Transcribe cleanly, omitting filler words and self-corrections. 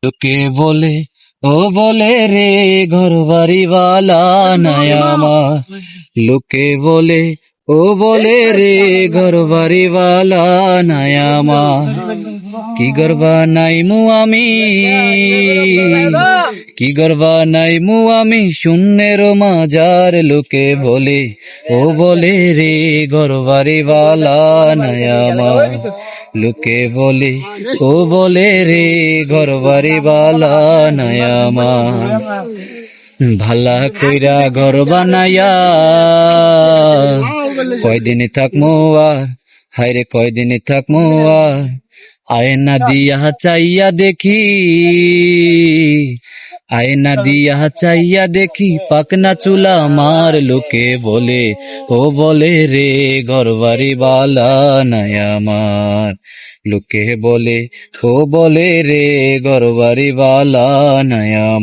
লোকে বলে ও বলে রে ঘর বাড়িওয়ালা নাই আমার, লোকে বলে ও বলে রে ঘর বাড়িওয়ালা নাই আমার। কি গর্বা নাই মু আমি, কি গর্বা নাই মু আমি শূন্যের মাজার। লোকে বলে ও বলে রে ঘর বাড়িওয়ালা নাই আমার, লোকে বলে ও বলে রে ঘর বাড়িওয়ালা নাই আমার। ভালা কইরা ঘর বানাইয়া কয়দিন থাকমু আর, হায়রে কয়দিন থাকমু আর। আয়না দিয়া চাইয়া দেখি, আয়না দিয়া চাইয়া দেখি পাকনা চুলা আমার। লোকে বলে ও বলে রে ঘর বাড়িওয়ালা নাই আমার, লোকে বলে ও বলে রে ঘর বাড়িওয়ালা নাই আমার।